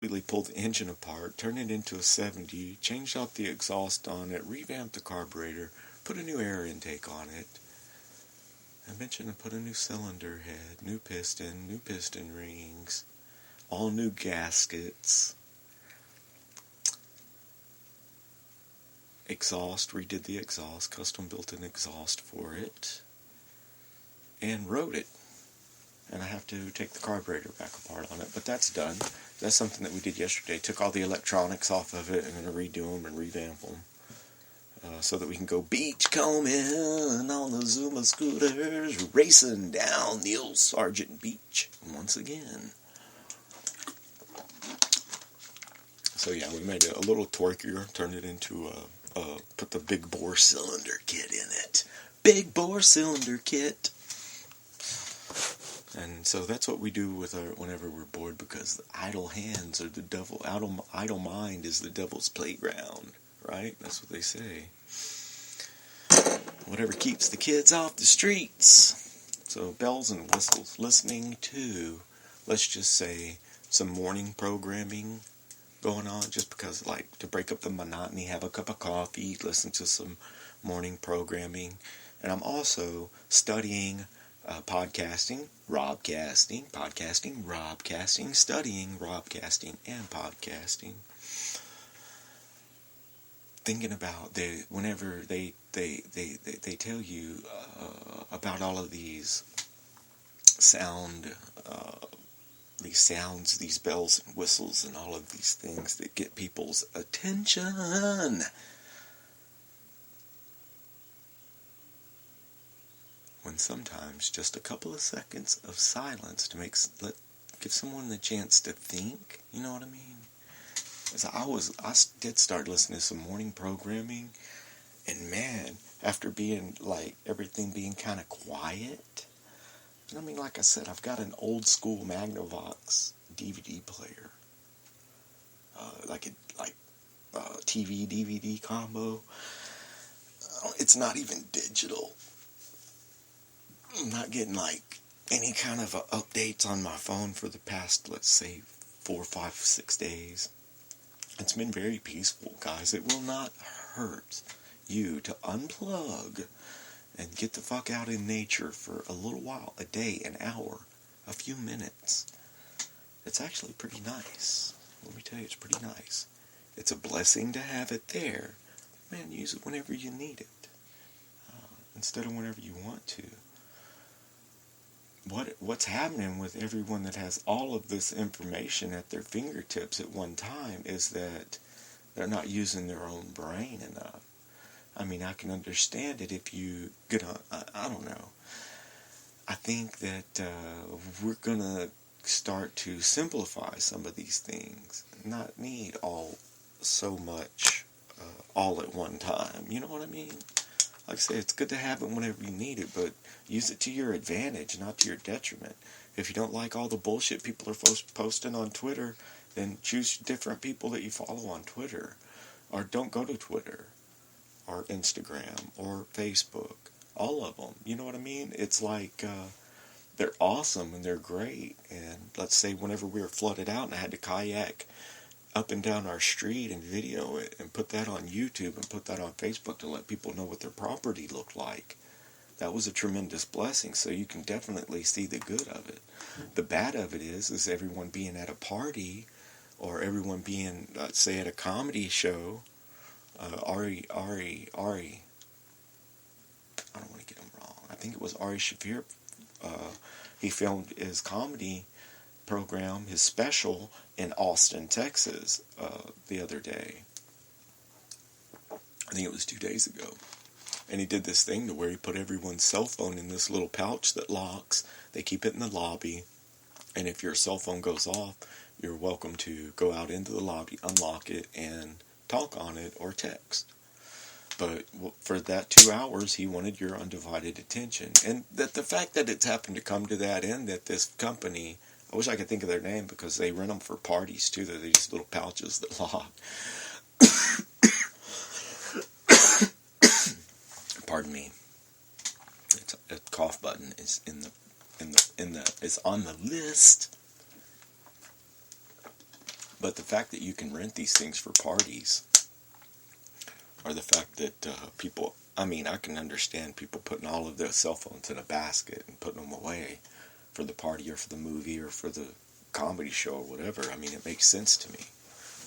completely pulled the engine apart, turned it into a 70, changed out the exhaust on it, revamped the carburetor, put a new air intake on it. I mentioned I put a new cylinder head, new piston rings, all new gaskets, exhaust, redid the exhaust, custom built an exhaust for it, and rode it. And I have to take the carburetor back apart on it, but that's done. That's something that we did yesterday. Took all the electronics off of it and going to redo them and revamp them. So that we can go beachcombing on the Zuma scooters, racing down the old Sargent Beach once again. So yeah, we made it a little torquier, turned it into put the big bore cylinder kit in it. Big bore cylinder kit. And so that's what we do with whenever we're bored, because idle hands are the devil. Idle mind is the devil's playground, right? That's what they say. Whatever keeps the kids off the streets. So bells and whistles. Listening to, let's just say, some morning programming going on, just because, like, to break up the monotony, have a cup of coffee, listen to some morning programming. And I'm also studying podcasting, Robcasting, studying Robcasting and podcasting. Thinking about whenever they tell you about all of these sounds, these bells and whistles, and all of these things that get people's attention. When sometimes just a couple of seconds of silence to give someone the chance to think, you know what I mean? As I did start listening to some morning programming, and man, after being like everything being kind of quiet, and I mean, like I said, I've got an old school Magnavox DVD player, TV DVD combo. It's not even digital. I'm not getting like any kind of updates on my phone for the past, let's say, 4, 5, 6 days. It's been very peaceful, guys. It will not hurt you to unplug and get the fuck out in nature for a little while, a day, an hour, a few minutes. It's actually pretty nice. Let me tell you, it's pretty nice. It's a blessing to have it there. Man, use it whenever you need it, instead of whenever you want to. What's happening with everyone that has all of this information at their fingertips at one time is that they're not using their own brain enough. I mean, I can understand it if you get on, I don't know. I think that we're going to start to simplify some of these things, not need all so much all at one time. You know what I mean? Like I say, it's good to have it whenever you need it, but use it to your advantage, not to your detriment. If you don't like all the bullshit people are posting on Twitter, then choose different people that you follow on Twitter. Or don't go to Twitter, or Instagram, or Facebook. All of them. You know what I mean? It's like, they're awesome and they're great. And let's say whenever we were flooded out and I had to kayak up and down our street and video it and put that on YouTube and put that on Facebook to let people know what their property looked like. That was a tremendous blessing, so you can definitely see the good of it. The bad of it is everyone being at a party, or everyone being, let's say, at a comedy show. Ari, I don't want to get him wrong. I think it was Ari Shaffir. He filmed his comedy program, his special, in Austin, Texas, the other day. I think it was 2 days ago. And he did this thing to where he put everyone's cell phone in this little pouch that locks. They keep it in the lobby. And if your cell phone goes off, you're welcome to go out into the lobby, unlock it, and talk on it or text. But for that 2 hours, he wanted your undivided attention. And that the fact that it's happened to come to that end, that this company, I wish I could think of their name, because they rent them for parties too. They're these little pouches that lock. Pardon me. It's a cough button is is on the list. But the fact that you can rent these things for parties, or the fact that people, I mean, I can understand people putting all of their cell phones in a basket and putting them away for the party or for the movie or for the comedy show or whatever. I mean, it makes sense to me.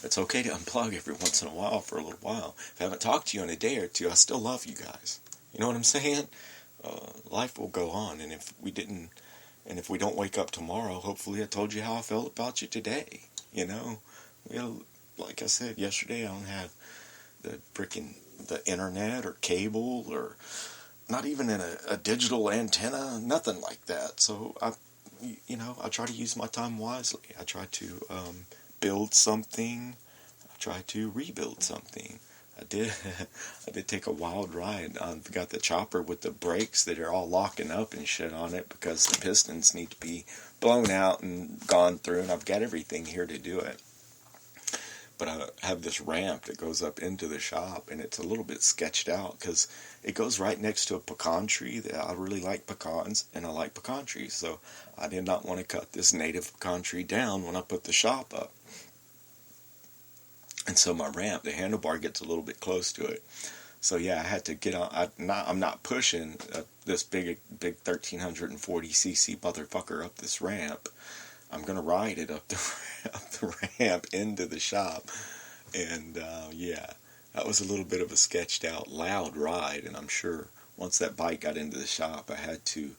It's okay to unplug every once in a while for a little while. If I haven't talked to you in a day or two, I still love you guys. You know what I'm saying? Life will go on, and if we don't wake up tomorrow, hopefully I told you how I felt about you today. You know, like I said yesterday, I don't have the internet or cable or not even in a digital antenna, nothing like that. So I try to use my time wisely. I try to build something. I try to rebuild something. I did take a wild ride. I've got the chopper with the brakes that are all locking up and shit on it because the pistons need to be blown out and gone through, and I've got everything here to do it. But I have this ramp that goes up into the shop, and it's a little bit sketched out because it goes right next to a pecan tree. That I really like pecans, and I like pecan trees, so I did not want to cut this native pecan tree down when I put the shop up. And so my ramp, the handlebar gets a little bit close to it. So yeah, I had to get on. I'm not pushing this big 1340cc motherfucker up this ramp. I'm going to ride it up the ramp into the shop. And yeah, that was a little bit of a sketched out loud ride. And I'm sure once that bike got into the shop, I had to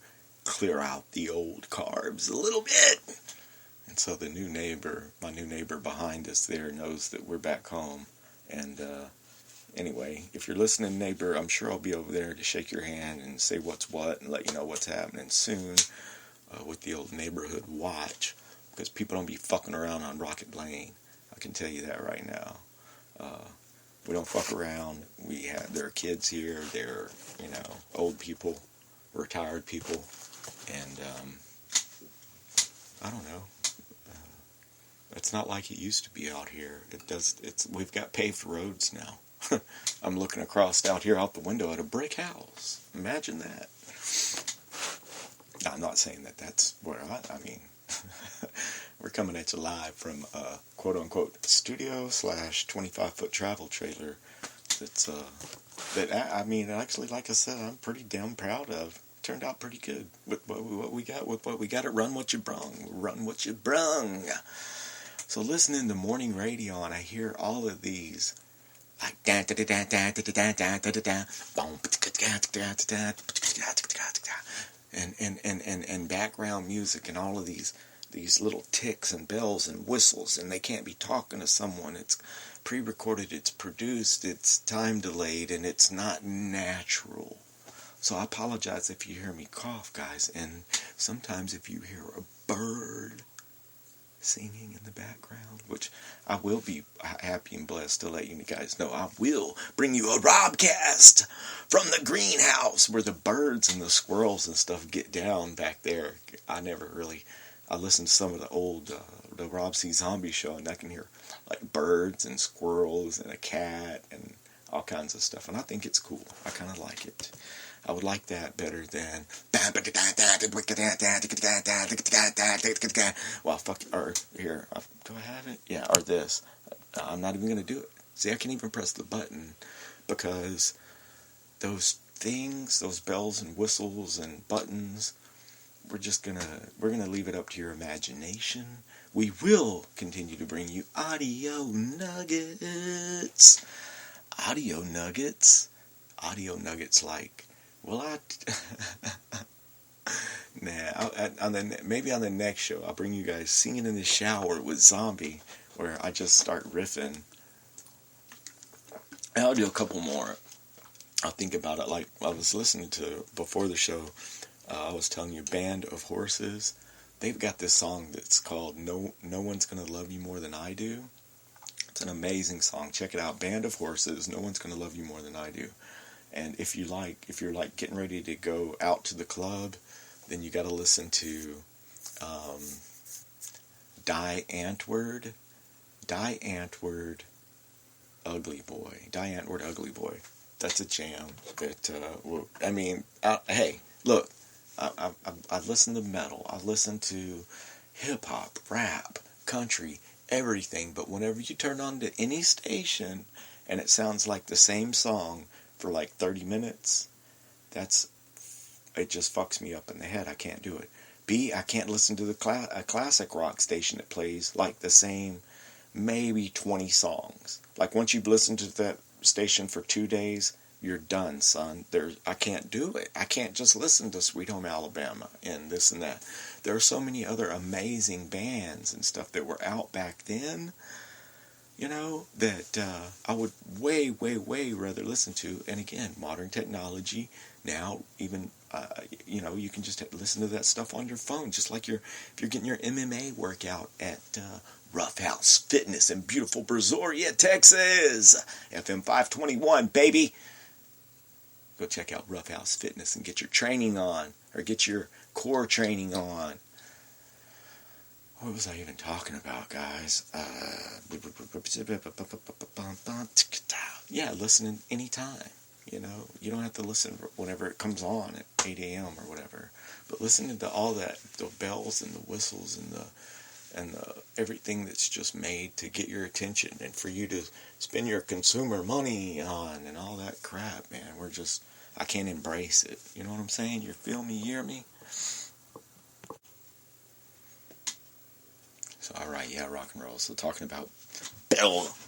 clear out the old carbs a little bit. And so my new neighbor behind us there knows that we're back home. And anyway, if you're listening, neighbor, I'm sure I'll be over there to shake your hand and say what's what and let you know what's happening soon with the old neighborhood watch. Because people don't be fucking around on Rocket Lane. I can tell you that right now. We don't fuck around. There are kids here. There are, old people, retired people. And, I don't know. It's not like it used to be out here. We've got paved roads now. I'm looking across out here out the window at a brick house. Imagine that. I'm not saying that's where I mean, we're coming at you live from a quote-unquote studio / 25-foot travel trailer actually, like I said, I'm pretty damn proud of. Turned out pretty good with what we got. Run what you brung. So listening to morning radio, and I hear all of these like and background music and all of these little ticks and bells and whistles, and they can't be talking to someone. It's pre-recorded, it's produced, it's time delayed, and it's not natural. So I apologize if you hear me cough, guys, and sometimes if you hear a bird singing in the background, which I will be happy and blessed to let you guys know. I will bring you a Robcast from the greenhouse where the birds and the squirrels and stuff get down back there. I listened to some of the old, the Rob C. Zombie show, and I can hear like birds and squirrels and a cat and all kinds of stuff, and I think it's cool. I kind of like it. I would like that better than well, fuck, or here, do I have it? Yeah, or this. I'm not even going to do it. See, I can't even press the button because those things, those bells and whistles and buttons, we're gonna leave it up to your imagination. We will continue to bring you audio nuggets. Audio nuggets like, well, maybe on the next show, I'll bring you guys Singing in the Shower with Zombie, where I just start riffing. And I'll do a couple more. I'll think about it. Like I was listening to before the show, I was telling you, Band of Horses. They've got this song that's called No One's Gonna Love You More Than I Do. It's an amazing song. Check it out. Band of Horses, No One's Gonna Love You More Than I Do. And if you're like getting ready to go out to the club, then you got to listen to Die Antwoord, Ugly Boy. That's a jam. Hey, look, I listen to metal. I listen to hip hop, rap, country, everything. But whenever you turn on to any station and it sounds like the same song for like 30 minutes, it just fucks me up in the head. I can't do it. B, I can't listen to a classic rock station that plays like the same maybe 20 songs. Like once you've listened to that station for 2 days, you're done, son. I can't do it. I can't just listen to Sweet Home Alabama and this and that. There are so many other amazing bands and stuff that were out back then, that I would way, way, way rather listen to. And again, modern technology now, even, you can just listen to that stuff on your phone, just like if you're getting your MMA workout at Rough House Fitness in beautiful Brazoria, Texas. FM 521, baby. Go check out Rough House Fitness and get your training on, or get your core training on. What was I even talking about, guys? Yeah, listening anytime. You don't have to listen whenever it comes on at 8 a.m. or whatever. But listening to all that, the bells and the whistles and the everything that's just made to get your attention and for you to spend your consumer money on and all that crap, man. I can't embrace it. You know what I'm saying? You feel me? You hear me? So, alright, yeah, rock and roll. So talking about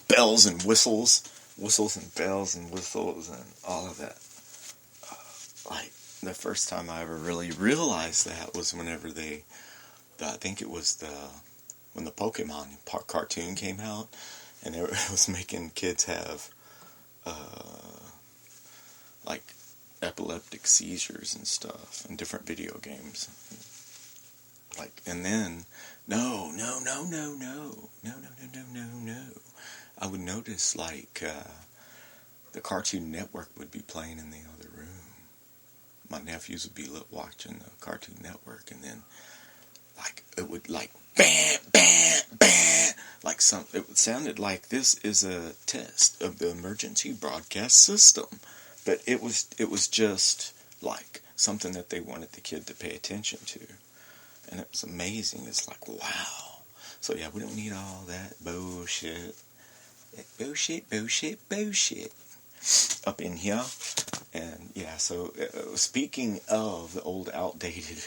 bells and whistles and bells and whistles and all of that. Like, the first time I ever really realized that was whenever I think it was when the Pokemon cartoon came out, and it was making kids have, like, epileptic seizures and stuff in different video games. Like, and then, no. I would notice, like, the Cartoon Network would be playing in the other room. My nephews would be watching the Cartoon Network, and then, like, it would, like, bam, bam, bam, like it sounded like this is a test of the emergency broadcast system. But it was just, like, something that they wanted the kid to pay attention to. And it was amazing. It's like, wow. So, yeah, we don't need all that bullshit. Bullshit. Up in here. And, yeah, so speaking of the old outdated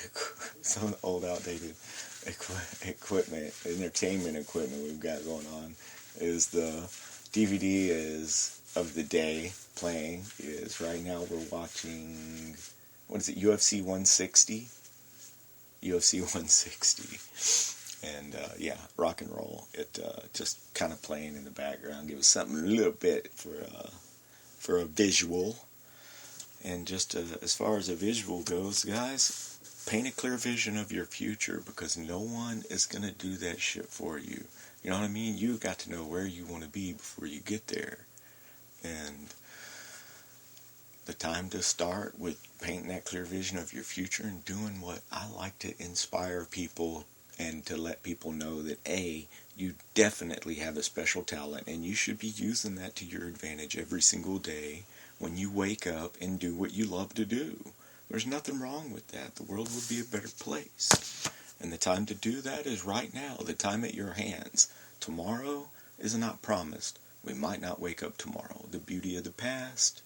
equipment, entertainment equipment we've got going on, is the DVD of the day playing is right now we're watching, what is it, UFC 160? UFC 160. And, yeah, rock and roll. It just kind of playing in the background. Give us something a little bit for a visual. And just as far as a visual goes, guys, paint a clear vision of your future, because no one is going to do that shit for you. You know what I mean? You got to know where you want to be before you get there. And the time to start with painting that clear vision of your future and doing what I like to inspire people and to let people know that, A, you definitely have a special talent and you should be using that to your advantage every single day when you wake up and do what you love to do. There's nothing wrong with that. The world would be a better place. And the time to do that is right now, the time at your hands. Tomorrow is not promised. We might not wake up tomorrow. The beauty of the past,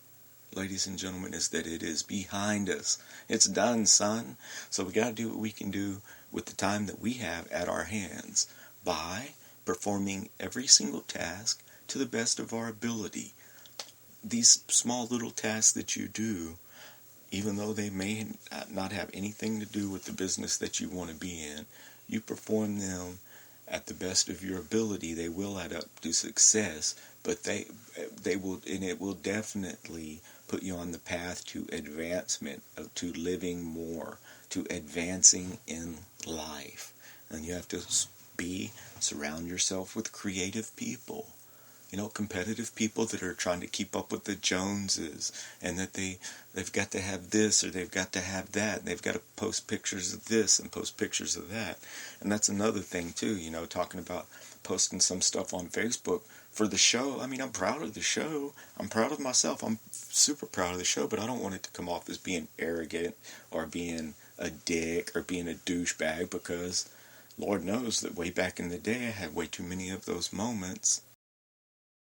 ladies and gentlemen, is that it is behind us. It's done, son. So we got to do what we can do with the time that we have at our hands by performing every single task to the best of our ability. These small little tasks that you do, even though they may not have anything to do with the business that you want to be in, you perform them at the best of your ability. They will add up to success, but they will, and it will definitely put you on the path to advancement, to living more, to advancing in life. And you have to surround yourself with creative people. Competitive people that are trying to keep up with the Joneses, and that they've got to have this or they've got to have that, and they've got to post pictures of this and post pictures of that. And that's another thing too, talking about posting some stuff on Facebook for the show. I mean, I'm proud of the show. I'm proud of myself. I'm super proud of the show, but I don't want it to come off as being arrogant or being a dick or being a douchebag, because Lord knows that way back in the day I had way too many of those moments.